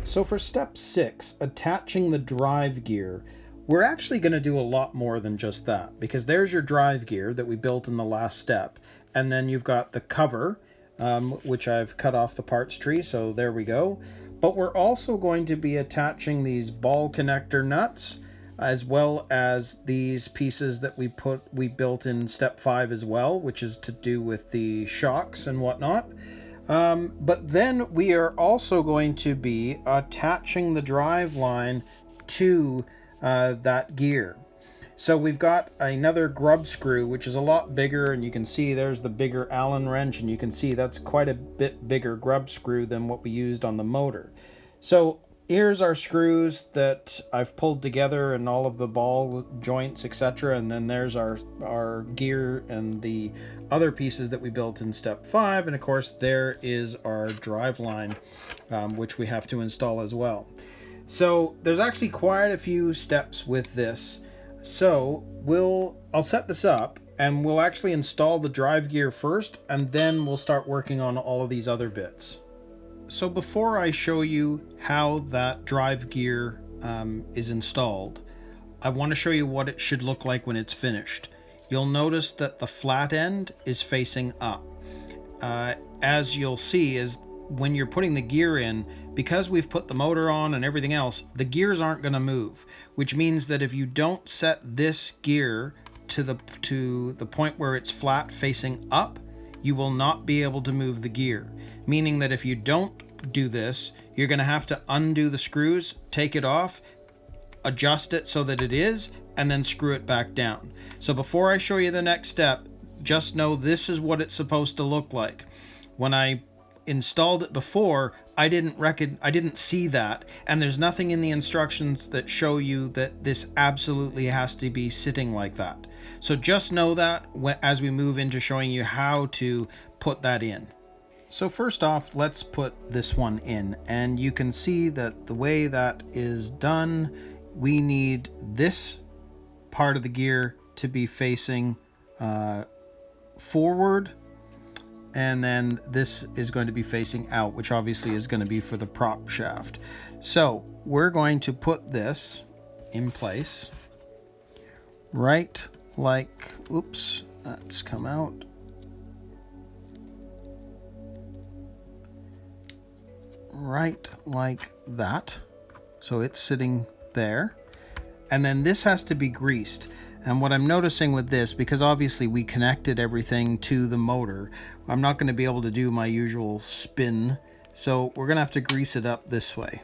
So for step 6, attaching the drive gear, we're actually going to do a lot more than just that, because there's your drive gear that we built in the last step, and then you've got the cover, which I've cut off the parts tree, so there we go. But we're also going to be attaching these ball connector nuts, as well as these pieces that we built in step 5 as well, which is to do with the shocks and whatnot. But then we are also going to be attaching the drive line to that gear. So we've got another grub screw, which is a lot bigger, and you can see there's the bigger Allen wrench, and you can see that's quite a bit bigger grub screw than what we used on the motor. So here's our screws that I've pulled together and all of the ball joints, etc. And then there's our gear and the other pieces that we built in step 5. And of course, there is our drive line, which we have to install as well. So there's actually quite a few steps with this. So I'll set this up and we'll actually install the drive gear first, and then we'll start working on all of these other bits. So before I show you how that drive gear is installed, I want to show you what it should look like when it's finished. You'll notice that the flat end is facing up. As you'll see is when you're putting the gear in, because we've put the motor on and everything else, the gears aren't going to move, which means that if you don't set this gear to the point where it's flat facing up, you will not be able to move the gear. Meaning that if you don't do this, you're going to have to undo the screws, take it off, adjust it so that it is, and then screw it back down. So before I show you the next step, just know this is what it's supposed to look like. When I installed it before, I didn't see that, and there's nothing in the instructions that show you that this absolutely has to be sitting like that. So just know that as we move into showing you how to put that in. So first off, let's put this one in, and you can see that the way that is done, we need this part of the gear to be facing forward, and then this is going to be facing out, which obviously is going to be for the prop shaft. So we're going to put this in place right like, oops, that's come out. Right like that. So it's sitting there. And then this has to be greased. And what I'm noticing with this, because obviously we connected everything to the motor, I'm not going to be able to do my usual spin. So we're going to have to grease it up this way.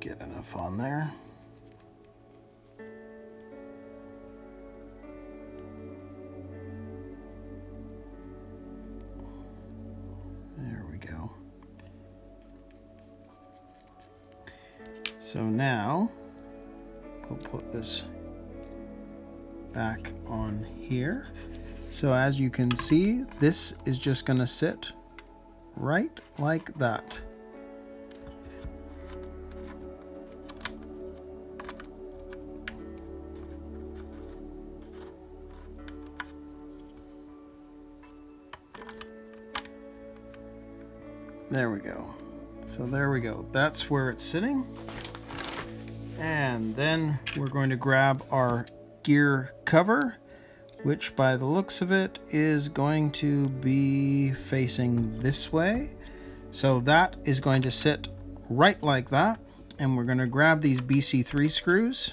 Get enough on there. There we go. So now we'll put this back on here. So as you can see, this is just going to sit right like that. There we go. So there we go. That's where it's sitting. And then we're going to grab our gear cover, which by the looks of it is going to be facing this way. So that is going to sit right like that. And we're going to grab these BC3 screws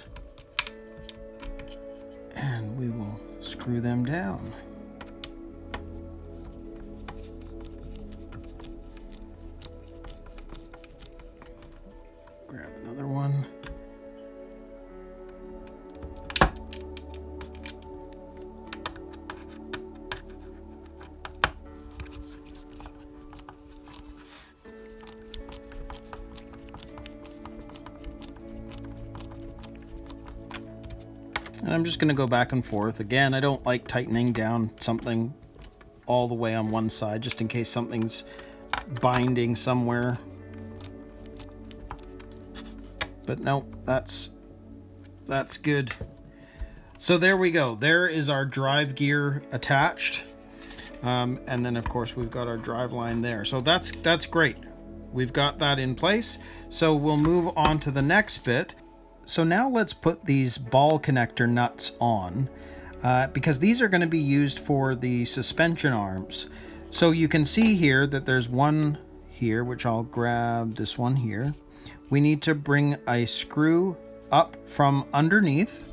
and we will screw them down. Grab another one. And I'm just going to go back and forth. Again, I don't like tightening down something all the way on one side, just in case something's binding somewhere. But no, that's good. So there we go. There is our drive gear attached. And then of course we've got our drive line there. So that's great. We've got that in place. So we'll move on to the next bit. So now let's put these ball connector nuts on, because these are going to be used for the suspension arms. So you can see here that there's one here, which I'll grab this one here. We need to bring a screw up from underneath.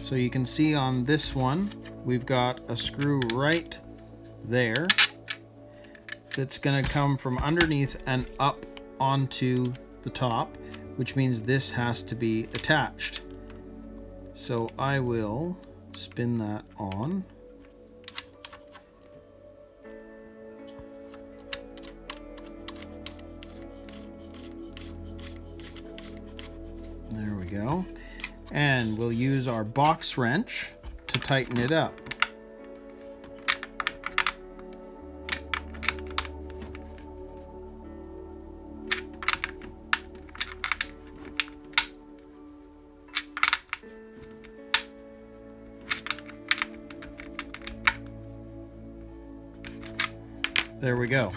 So you can see on this one, we've got a screw right there that's going to come from underneath and up onto the top, which means this has to be attached. So I will spin that on. There we go. And we'll use our box wrench to tighten it up. There we go.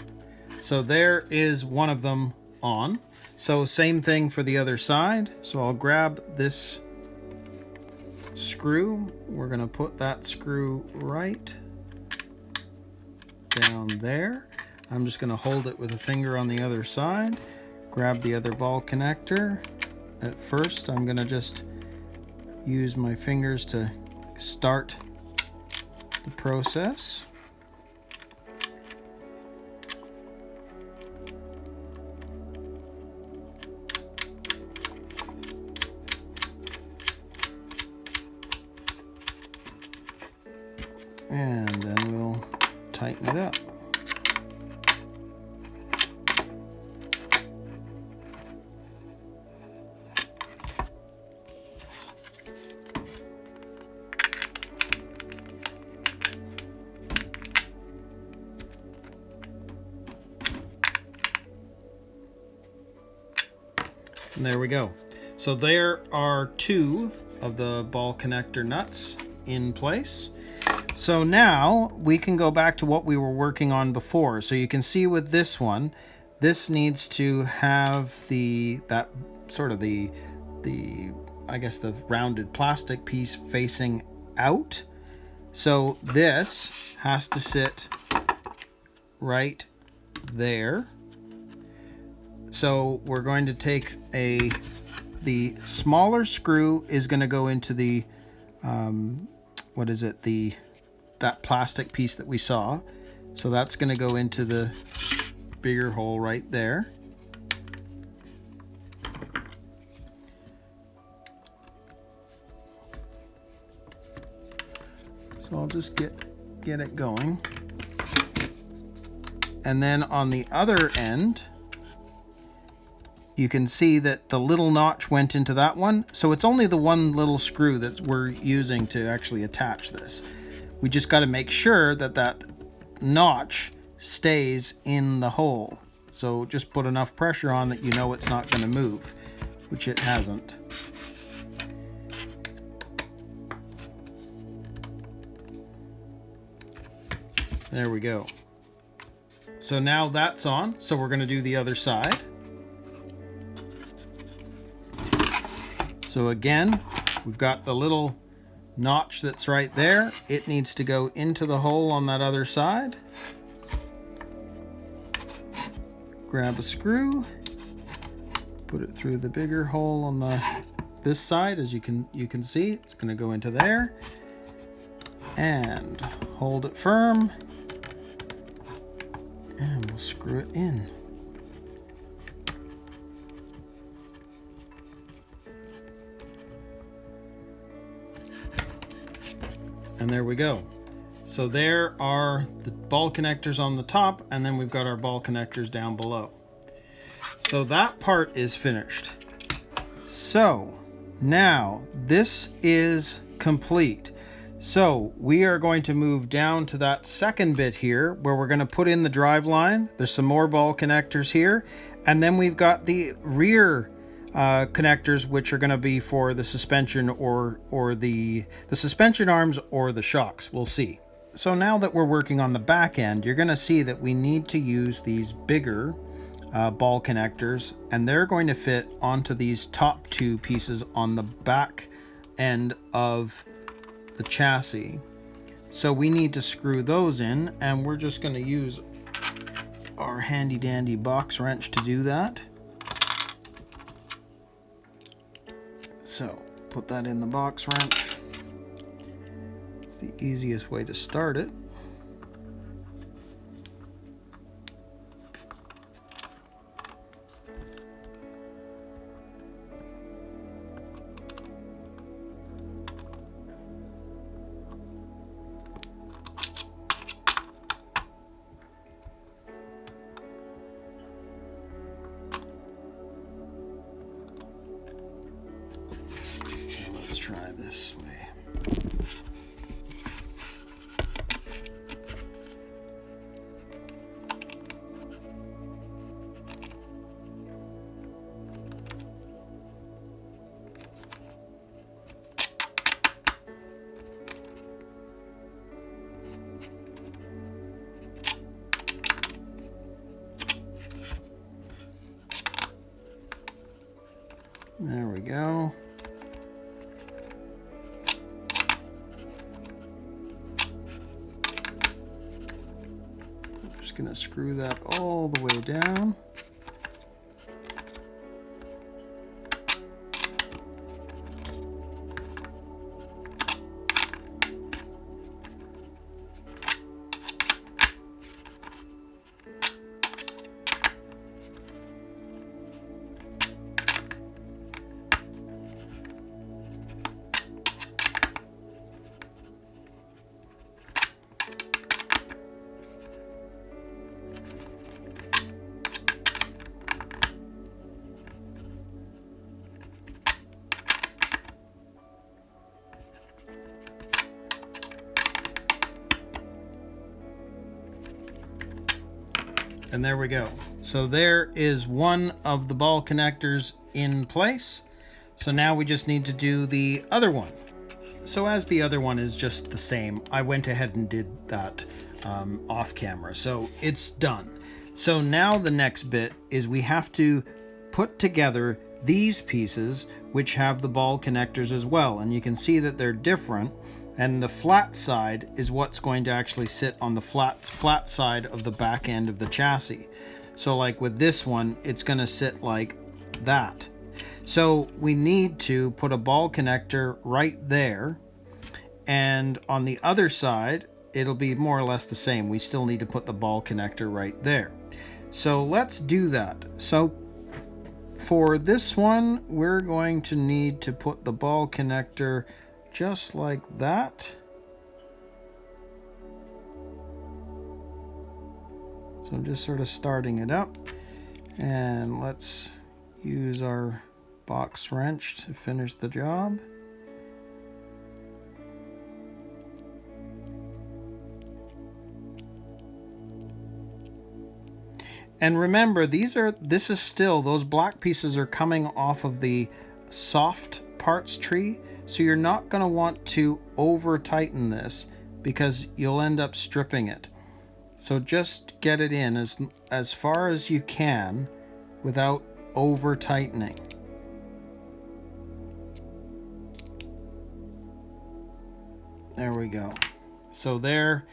So there is one of them on. So same thing for the other side. So I'll grab this screw. We're going to put that screw right down there. I'm just going to hold it with a finger on the other side. Grab the other ball connector. At first, I'm going to just use my fingers to start the process. And then we'll tighten it up. And there we go. So there are two of the ball connector nuts in place. So now we can go back to what we were working on before. So you can see with this one, this needs to have the I guess the rounded plastic piece facing out. So this has to sit right there. So we're going to take the smaller screw is going to go into the that plastic piece that we saw. So that's going to go into the bigger hole right there. So I'll just get it going. And then on the other end, you can see that the little notch went into that one. So it's only the one little screw that we're using to actually attach this. We just got to make sure that that notch stays in the hole. So just put enough pressure on that you know it's not going to move, which it hasn't. There we go. So now that's on. So we're going to do the other side. So again, we've got the little notch that's right there. It needs to go into the hole on that other side. Grab a screw, put it through the bigger hole on this side. As you can see, it's going to go into there, and hold it firm, and we'll screw it in. And there we go. So there are the ball connectors on the top, and then we've got our ball connectors down below. So that part is finished. So now this is complete. So we are going to move down to that second bit here where we're going to put in the drive line. There's some more ball connectors here. And then we've got the rear connectors, which are going to be for the suspension or the suspension arms or the shocks. We'll see. So now that we're working on the back end, you're going to see that we need to use these bigger ball connectors, and they're going to fit onto these top two pieces on the back end of the chassis. So we need to screw those in, and we're just going to use our handy dandy box wrench to do that. So put that in the box wrench. It's the easiest way to start it. Try this way. There we go. Going to screw that all the way down. And there we go. So there is one of the ball connectors in place. So now we just need to do the other one. So as the other one is just the same, I went ahead and did that off camera. So it's done. So now the next bit is we have to put together these pieces, which have the ball connectors as well. And you can see that they're different. And the flat side is what's going to actually sit on the flat side of the back end of the chassis. So like with this one, it's going to sit like that. So we need to put a ball connector right there. And on the other side, it'll be more or less the same. We still need to put the ball connector right there. So let's do that. So for this one, we're going to need to put the ball connector just like that. So I'm just sort of starting it up, and let's use our box wrench to finish the job. And remember, this is still, those black pieces are coming off of the soft parts tree. So you're not going to want to over tighten this because you'll end up stripping it. So just get it in as far as you can without over tightening. There we go. So there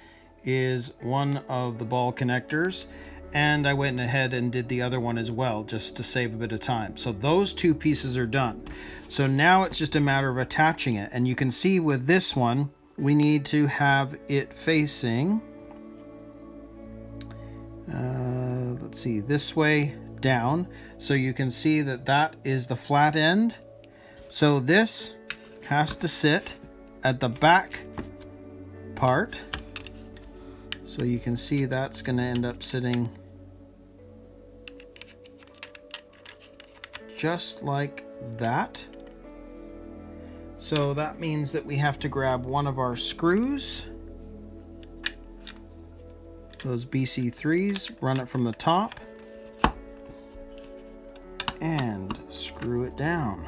is one of the ball connectors. And I went ahead and did the other one as well, just to save a bit of time. So those two pieces are done. So now it's just a matter of attaching it. And you can see with this one, we need to have it facing, let's see, this way down. So you can see that that is the flat end. So this has to sit at the back part. So you can see that's going to end up sitting just like that. So that means that we have to grab one of our screws, those BC3s, run it from the top, and screw it down.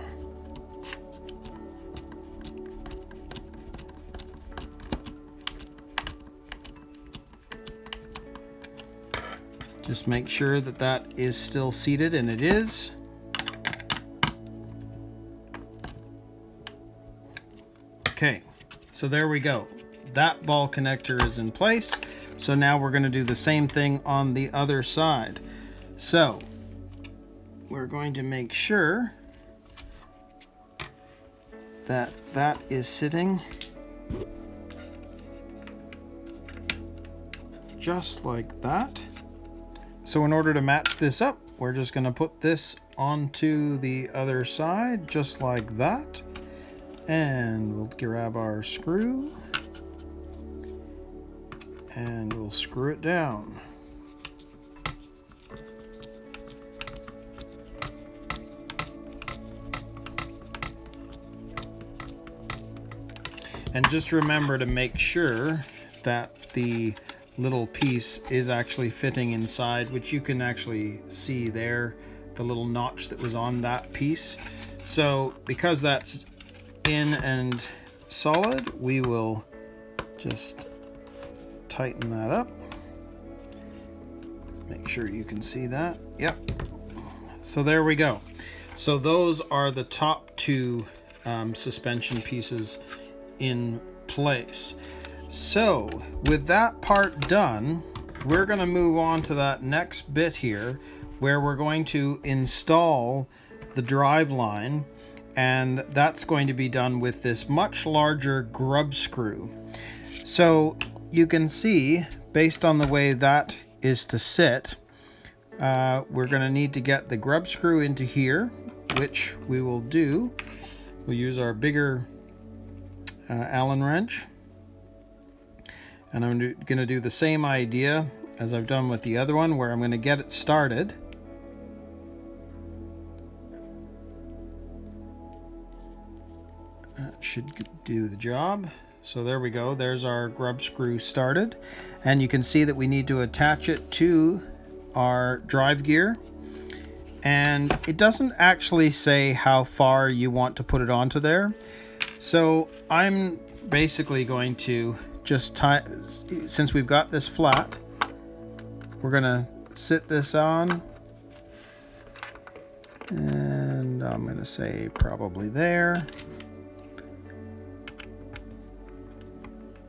Just make sure that that is still seated, and it is. Okay, so there we go. That ball connector is in place. So now we're going to do the same thing on the other side. So we're going to make sure that that is sitting just like that. So in order to match this up, we're just going to put this onto the other side just like that. And we'll grab our screw and we'll screw it down. And just remember to make sure that the little piece is actually fitting inside, which you can actually see there, the little notch that was on that piece. So because that's in and solid, we will just tighten that up. Make sure you can see that. Yep. So there we go. So those are the top two suspension pieces in place. So with that part done, we're going to move on to that next bit here where we're going to install the drive line, and that's going to be done with this much larger grub screw. So you can see, based on the way that is to sit, we're going to need to get the grub screw into here, which we will do. We'll use our bigger Allen wrench, and I'm going to do the same idea as I've done with the other one, where I'm going to get it started. That should do the job. So there we go. There's our grub screw started, and you can see that we need to attach it to our drive gear, and it doesn't actually say how far you want to put it onto there. So I'm basically going to just tie, since we've got this flat, we're gonna sit this on, and I'm gonna say probably there,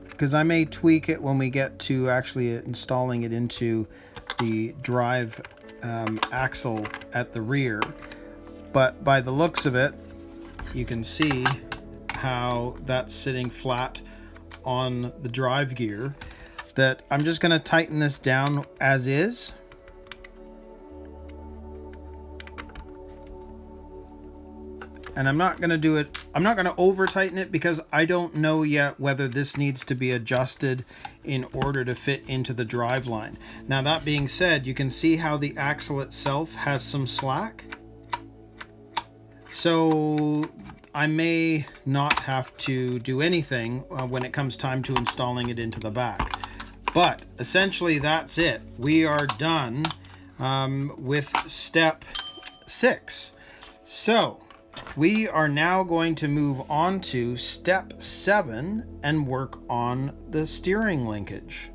because I may tweak it when we get to actually installing it into the drive axle at the rear. But by the looks of it, you can see how that's sitting flat on the drive gear, that I'm just going to tighten this down as is. And I'm not going to do it, I'm not going to over tighten it, because I don't know yet whether this needs to be adjusted in order to fit into the drive line. Now that being said, you can see how the axle itself has some slack. So I may not have to do anything when it comes time to installing it into the back. But essentially that's it. We are done with step 6. So we are now going to move on to step 7 and work on the steering linkage.